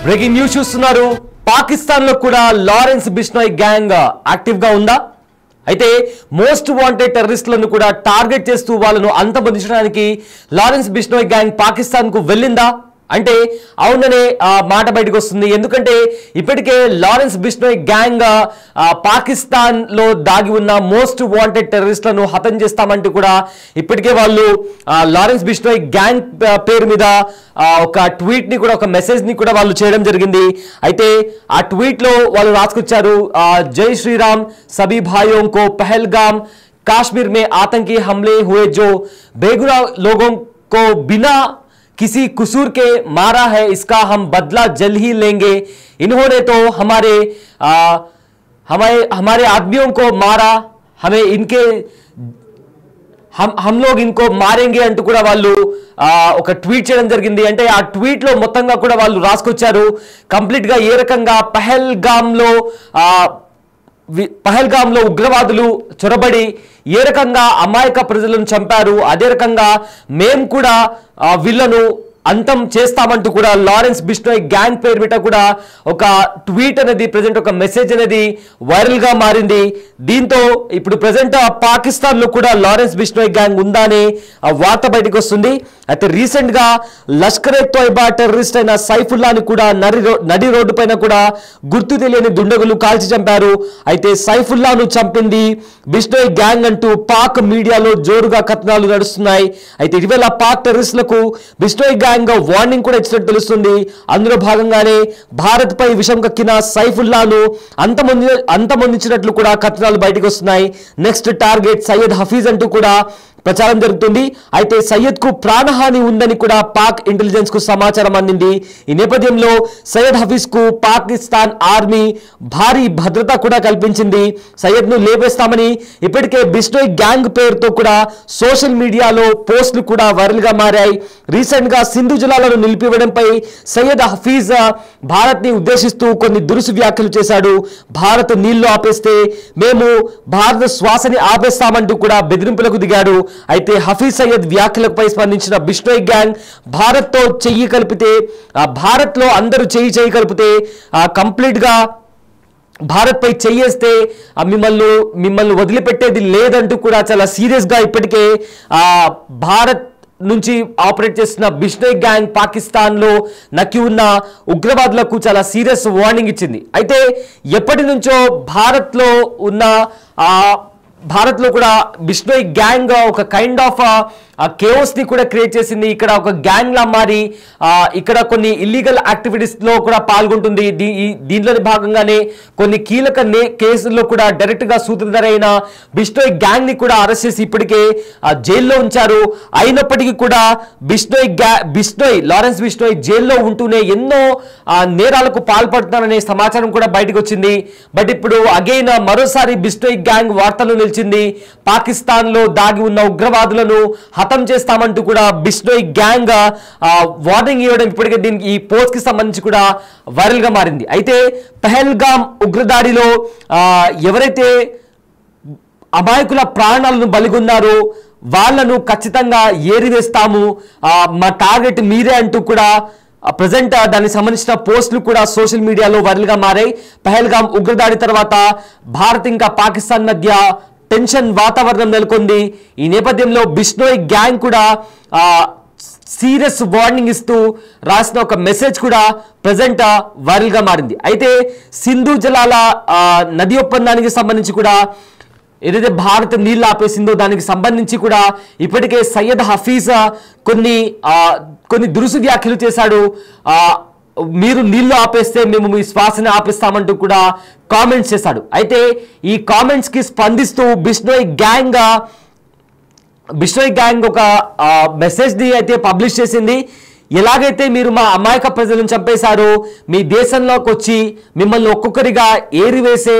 Breaking news చూస్తున్నారు. పాకిస్తాన్ లో కూడా లారెన్స్ బిష్నోయ్ గ్యాంగ్ యాక్టివ్ గా ఉందా? అయితే మోస్ట్ వాంటెడ్ టెర్రరిస్టులను కూడా టార్గెట్ చేస్తూ వాళ్ళను అంతమొందించడానికి లారెన్స్ బిష్నోయ్ గ్యాంగ్ పాకిస్తాన్ కు వెళ్ళిందా అంటే అవుననే మాట బయటకు వస్తుంది. ఎందుకంటే ఇప్పటికే లారెన్స్ బిష్నోయ్ గ్యాంగ్ పాకిస్తాన్ లో దాగి ఉన్న మోస్ట్ వాంటెడ్ టెర్రరిస్టులను హతం చేస్తామంటూ కూడా ఇప్పటికే వాళ్ళు లారెన్స్ బిష్నోయ్ గ్యాంగ్ పేరు మీద ఒక ట్వీట్ ని కూడా ఒక మెసేజ్ ని కూడా వాళ్ళు చేయడం జరిగింది. అయితే ఆ ట్వీట్ లో వాళ్ళు రాసుకొచ్చారు, జై శ్రీరామ్ सभी भाइयों को पहलगाम कश्मीर में आतंकी हमले हुए जो बेगुनाह लोगों को बिना किसी कसूर के मारा है, इसका हम बदला जल्द ही लेंगे. इन्होंने तो हमारे आदमियों को मारा, हमें इनके हम लोग इनको मारेंगे अंटू కూడా వాళ్ళు ఒక ట్వీట్ చేయడం జరిగింది. అంటే ఆ ట్వీట్ లో మొత్తంగా కూడా వాళ్ళు రాసుకొచ్చారు కంప్లీట్ గా ఏ రకంగా పహల్గామ్లో ఉగ్రవాదులు చొరబడి ఏ రకంగా అమాయక ప్రజలను చంపారు, అదే రకంగా మేము కూడా వీళ్ళను అంతం చేస్తామంటూ కూడా లారెన్స్ బిష్నోయ్ గ్యాంగ్ పేరు మీద కూడా ఒక ట్వీట్ అనేది ప్రెజెంట్ ఒక మెసేజ్ అనేది వైరల్ గా మారింది. దీంతో ఇప్పుడు ప్రెజెంట్ పాకిస్తాన్ లో కూడా లారెన్స్ బిష్నోయ్ గ్యాంగ్ ఉందా అనే వార్త బయటకు వస్తుంది. అయితే రీసెంట్ గా లష్కర్ ఎ తోయిబా టెర్రరిస్ట్ అయిన సైఫుల్లాని కూడా నడి రోడ్డు పైన కూడా గుర్తు తెలియని దుండగులు కాల్చి చంపారు. అయితే సైఫుల్లాను చంపింది బిష్నోయ్ గ్యాంగ్ అంటూ పాక్ మీడియాలో జోరుగా కథనాలు నడుస్తున్నాయి. అయితే ఇటీవల పాక్ టెర్రరిస్టులకు బిష్నోయ్ గ్యాంగ్ వార్నింగ్ కూడా ఇచ్చినట్టు తెలుస్తుంది. అందులో భాగంగానే భారత్ పై విషం కక్కిన సైఫుల్లాను అంతమొందించినట్లు కూడా కథనాలు బయటకు వస్తున్నాయి. నెక్స్ట్ టార్గెట్ సయ్యద్ హఫీజ్ అంటూ కూడా ప్రచారం జరుగుతుంది. అయితే సయ్యద్ కు ప్రాణహాని ఉందని కూడా పాక్ ఇంటెలిజెన్స్ కు సమాచారం అందింది. ఈ నేపథ్యంలో సయ్యద్ హఫీజ్ కు పాకిస్తాన్ ఆర్మీ భారీ భద్రత కూడా కల్పించింది. సయ్యద్ ను లేపేస్తామని ఇప్పటికే బిష్నోయ్ గ్యాంగ్ పేరుతో కూడా సోషల్ మీడియాలో పోస్టులు కూడా వైరల్ గా మారాయి. రీసెంట్ గా సింధు జలాలను నిలిపివేయడంపై సయ్యద్ హఫీజ్ భారత్ ని ఉద్దేశిస్తూ కొన్ని దురుసు వ్యాఖ్యలు చేశాడు. భారత్ నీళ్లు ఆపేస్తే మేము భారత శ్వాసని ఆపేస్తామంటూ కూడా బెదిరింపులకు దిగాడు. అయితే హఫీజ్ సయ్యద్ వ్యాఖ్యలపై స్పందించిన బిష్నోయ్ గ్యాంగ్ భారత్ తో చెయ్యి కలిపితే భారత్ లో అందరూ చెయ్యి కలిపితే కంప్లీట్ గా భారత్ పై చెయ్యేస్తే మిమ్మల్ని వదిలిపెట్టేది లేదంటూ కూడా చాలా సీరియస్ గా ఇప్పటికే భారత్ నుంచి ఆపరేట్ చేస్తున్న బిష్నోయ్ గ్యాంగ్ పాకిస్తాన్ లో నక్కి ఉన్న ఉగ్రవాదులకు చాలా సీరియస్ వార్నింగ్ ఇచ్చింది. అయితే ఎప్పటి నుంచో భారత్ లో కూడా బిష్నోయ్ గ్యాంగ్ ఒక కైండ్ ఆఫ్ కేఓస్ ని కూడా క్రియేట్ చేసింది. ఇక్కడ ఒక గ్యాంగ్ లా మారి ఇక్కడ కొన్ని ఇల్లీగల్ యాక్టివిటీస్ లో కూడా పాల్గొంటుంది. దీనిలోని భాగంగానే కొన్ని కీలక కేసుల్లో కూడా డైరెక్ట్ గా సూత్రధారైన బిష్నోయ్ గ్యాంగ్ ని కూడా అరెస్ట్ చేసి ఇప్పటికే జైల్లో ఉంచారు. అయినప్పటికీ కూడా లారెన్స్ బిష్నోయ్ జైల్లో ఉంటూనే ఎన్నో నేరాలకు పాల్పడుతున్నారనే సమాచారం కూడా బయటకు వచ్చింది. బట్ ఇప్పుడు అగైన్ మరోసారి బిష్నోయ్ గ్యాంగ్ వార్తల్లో నిలిచింది. పాకిస్తాన్ లో దాగి ఉన్న ఉగ్రవాదులను హతం చేస్తామంటూ కూడా బిష్నోయ్ గ్యాంగ్ వార్నింగ్ ఇవ్వడం ఇప్పటికే దీనికి ఈ పోస్ట్ కి సంబంధించి కూడా వైరల్ గా మారింది. అయితే పహల్గామ్ ఉగ్రదాడిలో ఎవరైతే అమాయకుల ప్రాణాలను బలిగొన్నారో వాళ్లను ఖచ్చితంగా ఏరివేస్తాము, మా టార్గెట్ మీరే అంటూ కూడా ప్రజెంట్ దానికి సంబంధించిన పోస్టులు కూడా సోషల్ మీడియాలో వైరల్ గా మారాయి. పహల్గామ్ ఉగ్రదాడి తర్వాత భారత్ ఇంకా పాకిస్తాన్ మధ్య టెన్షన్ వాతావరణం నెలకొంది. ఈ నేపథ్యంలో బిష్నోయ్ గ్యాంగ్ కూడా సీరియస్ వార్నింగ్ ఇస్తూ రాసిన ఒక మెసేజ్ కూడా ప్రజెంట్ వైరల్ గా మారింది. అయితే సింధు జలాల నది ఒప్పందానికి సంబంధించి కూడా ఏదైతే భారత్ నీళ్లు ఆపేసిందో దానికి సంబంధించి కూడా ఇప్పటికే సయ్యద్ హఫీజ్ కొన్ని దురుసు వ్యాఖ్యలు చేశాడు. మీరు నీళ్లు ఆపేస్తే మేము మీ శ్వాసని ఆపేస్తామంటూ కూడా కామెంట్స్ చేశాడు. అయితే ఈ కామెంట్స్ కి స్పందిస్తూ బిష్నోయ్ గ్యాంగ్ ఒక మెసేజ్ ని అయితే పబ్లిష్ చేసింది. ఎలాగైతే మీరు మా అమాయక ప్రజలను చంపేశారో మీ దేశంలోకి వచ్చి మిమ్మల్ని ఒక్కొక్కరిగా ఏరివేసే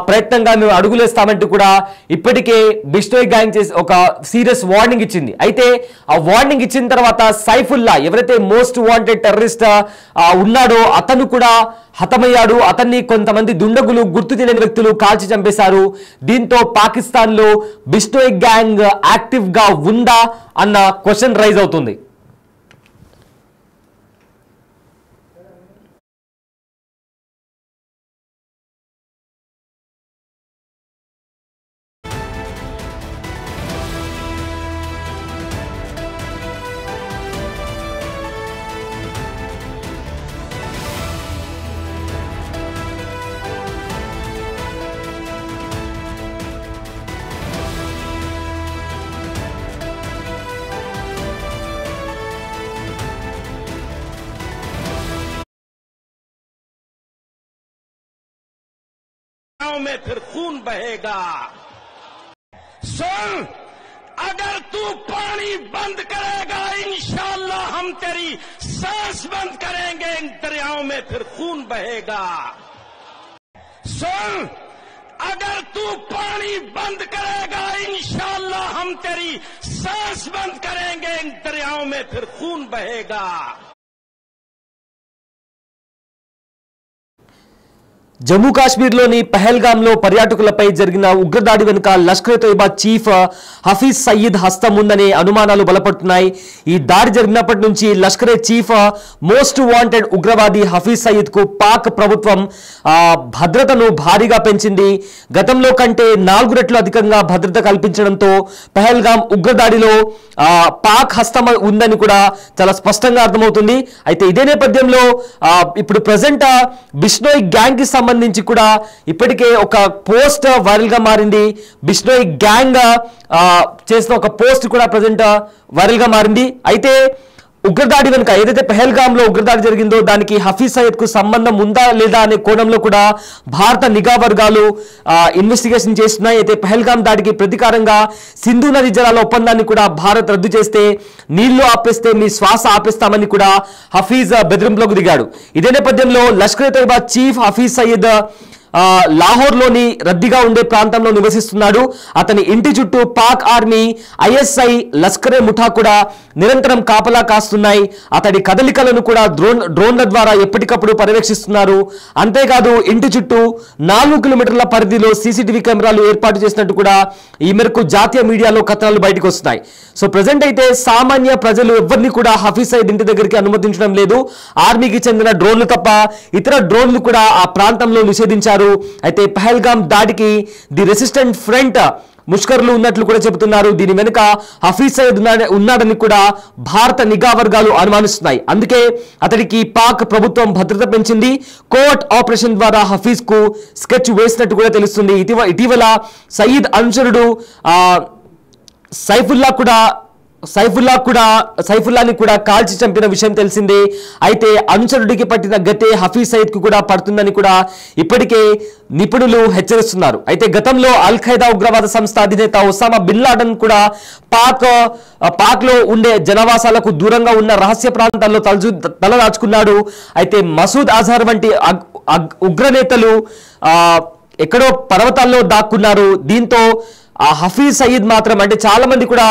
ప్రయత్నంగా మేము అడుగులేస్తామంటూ కూడా ఇప్పటికే బిష్నోయ్ గ్యాంగ్ చేసి ఒక సీరియస్ వార్నింగ్ ఇచ్చింది. అయితే ఆ వార్నింగ్ ఇచ్చిన తర్వాత సైఫుల్లా ఎవరైతే మోస్ట్ వాంటెడ్ టెర్రరిస్ట్ ఉన్నాడో అతను కూడా హతమయ్యాడు. అతన్ని కొంతమంది దుండగులు గుర్తు తెలియని వ్యక్తులు కాల్చి చంపేశారు. దీంతో పాకిస్తాన్ లో బిష్నోయ్ గ్యాంగ్ యాక్టివ్ గా ఉందా అన్న క్వశ్చన్ రైజ్ అవుతుంది. में फिर खून बहेगा। सुन, अगर तू पानी बंद करेगा इंशाअल्लाह हम तेरी सांस बंद करेंगे, इन दरियाओं में फिर खून बहेगा। सुन, अगर तू पानी बंद करेगा इंशाअल्लाह हम तेरी सांस बंद करेंगे, इन दरियाओं में फिर खून बहेगा। జమ్మూ కాశ్మీర్లోని పహల్గామ్లో పర్యాటకులపై జరిగిన ఉగ్రదాడి వెనుక లష్కర్ తోయిబా చీఫ్ హఫీజ్ సయీద్ హస్తం ఉందనే అనుమానాలు బలపడుతున్నాయి. ఈ దాడి జరిగినప్పటి నుంచి లష్కరే చీఫ్ మోస్ట్ వాంటెడ్ ఉగ్రవాది హఫీజ్ సయీద్ కు పాక్ ప్రభుత్వం భద్రతను భారీగా పెంచింది. గతంలో కంటే 4 రెట్లు అధికంగా భద్రత కల్పించడంతో పహల్గామ్ ఉగ్రదాడిలో పాక్ హస్తం ఉందని కూడా చాలా స్పష్టంగా అర్థమవుతుంది. అయితే ఇదే నేపథ్యంలో ఇప్పుడు ప్రజెంట్ బిష్నోయ్ గ్యాంగ్ కి సంబంధించి కూడా ఇప్పటికే ఒక పోస్ట్ వైరల్ గా మారింది. బిష్నోయ్ గ్యాంగ్ చేసిన ఒక పోస్ట్ కూడా ప్రజెంట్ వైరల్ గా మారింది. అయితే ఉగ్రదాడి వెనుక ఏదైతే పహల్గామ్ లో ఉగ్రదాడి జరిగిందో దానికి హఫీజ్ సయీద్ కు సంబంధం ఉందా లేదా అనే కోణంలో కూడా భారత నిఘా వర్గాలు ఇన్వెస్టిగేషన్ చేస్తున్నాయి. అయితే పహల్గామ్ దాడికి ప్రతీకారంగా సింధు నది జలాల ఒప్పందాన్ని కూడా భారత్ రద్దు చేస్తే, నీళ్లు ఆపేస్తే మీ శ్వాస ఆపేస్తామని కూడా హఫీజ్ బెదిరింపులకు దిగాడు. ఇదే నేపథ్యంలో లష్కర్ తోయిబా చీఫ్ హఫీజ్ సయీద్ లాహోర్లోని రద్దీగా ఉండే ప్రాంతంలో నివసిస్తున్నాడు. అతని ఇంటి చుట్టూ పాక్ ఆర్మీ, ఐఎస్ఐ, లష్కరే ముఠా కూడా నిరంతరం కాపలా కాస్తున్నాయి. అతడి కదలికలను కూడా డ్రోన్ల ద్వారా ఎప్పటికప్పుడు పర్యవేక్షిస్తున్నారు. అంతేకాదు ఇంటి చుట్టూ 4 కిలోమీటర్ల పరిధిలో సీసీటీవీ కెమెరాలు ఏర్పాటు చేసినట్టు కూడా ఈ మేరకు జాతీయ మీడియాలో కథనాలు బయటకు వస్తున్నాయి. సో ప్రజెంట్ అయితే సామాన్య ప్రజలు ఎవరిని కూడా హఫీజ్ సయీద్ ఇంటి దగ్గరికి అనుమతించడం లేదు. ఆర్మీకి చెందిన డ్రోన్లు తప్ప ఇతర డ్రోన్లు కూడా ఆ ప్రాంతంలో నిషేధించారు. అయితే పహల్గామ్ దాడికి ది రెసిస్టెంట్ ఫ్రంట్ ముష్కర్లు ఉన్నట్లు కూడా చెబుతున్నారు. దీని వెనుక హఫీజ్ సయీద్ ఉన్నాడని కూడా భారత నిఘా వర్గాలు అనుమానిస్తున్నాయి. అందుకే అతడికి పాక్ ప్రభుత్వం భద్రత పెంచింది. కోర్ట్ ఆపరేషన్ ద్వారా హఫీజ్ కు స్కెచ్ వేసినట్టు కూడా తెలుస్తుంది. ఇటీవల సయీద్ అనుచరుడు సైఫుల్లాని కూడా కాల్చి చంపిన విషయం తెలిసిందే. అయితే అనుచరుడికి పట్టిన గతే హఫీజ్ సయీద్ కు కూడా పడుతుందని కూడా ఇప్పటికే నిపుణులు హెచ్చరిస్తున్నారు. అయితే గతంలో అల్ ఖైదా ఉగ్రవాద సంస్థ అధినేత ఒసామా బిన్ లాడెన్ కూడా పాక్ లో ఉండే జనవాసాలకు దూరంగా ఉన్న రహస్య ప్రాంతాల్లో తలదాచుకున్నాడు. అయితే మసూద్ అజహర్ వంటి ఉగ్రనేతలు ఎక్కడో పర్వతాల్లో దాక్కున్నారు. దీంతో హఫీజ్ సయీద్ మాత్రం, అంటే చాలా మంది కూడా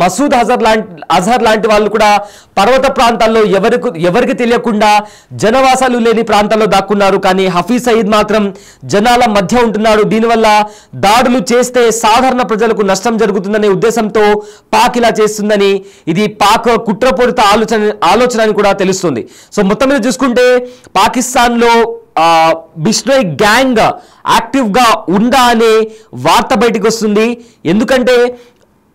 మసూద్ అజహర్ లాంటి వాళ్ళు కూడా పర్వత ప్రాంతాల్లో ఎవరికి తెలియకుండా జనవాసాలు లేని ప్రాంతాల్లో దాక్కున్నారు. కానీ హఫీజ్ సయీద్ మాత్రం జనాల మధ్య ఉంటున్నాడు. దీనివల్ల దాడులు చేస్తే సాధారణ ప్రజలకు నష్టం జరుగుతుందనే ఉద్దేశంతో పాక్ ఇలా చేస్తుందని, ఇది పాక్ కుట్రపూరిత ఆలోచన అని కూడా తెలుస్తుంది. సో మొత్తం మీద చూసుకుంటే పాకిస్తాన్లో బిష్నోయ్ గ్యాంగ్ యాక్టివ్ గా ఉందా అనే వార్త బయటకు వస్తుంది. ఎందుకంటే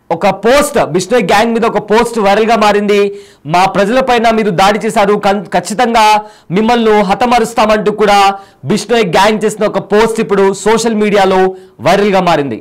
ఒక పోస్ట్, బిష్నోయ్ గ్యాంగ్ మీద ఒక పోస్ట్ వైరల్ గా మారింది. మా ప్రజలపైన మీరు దాడి చేశారు, ఖచ్చితంగా మిమ్మల్ని హతమరుస్తామంటూ కూడా బిష్నోయ్ గ్యాంగ్ చేసిన ఒక పోస్ట్ ఇప్పుడు సోషల్ మీడియాలో వైరల్ గా మారింది.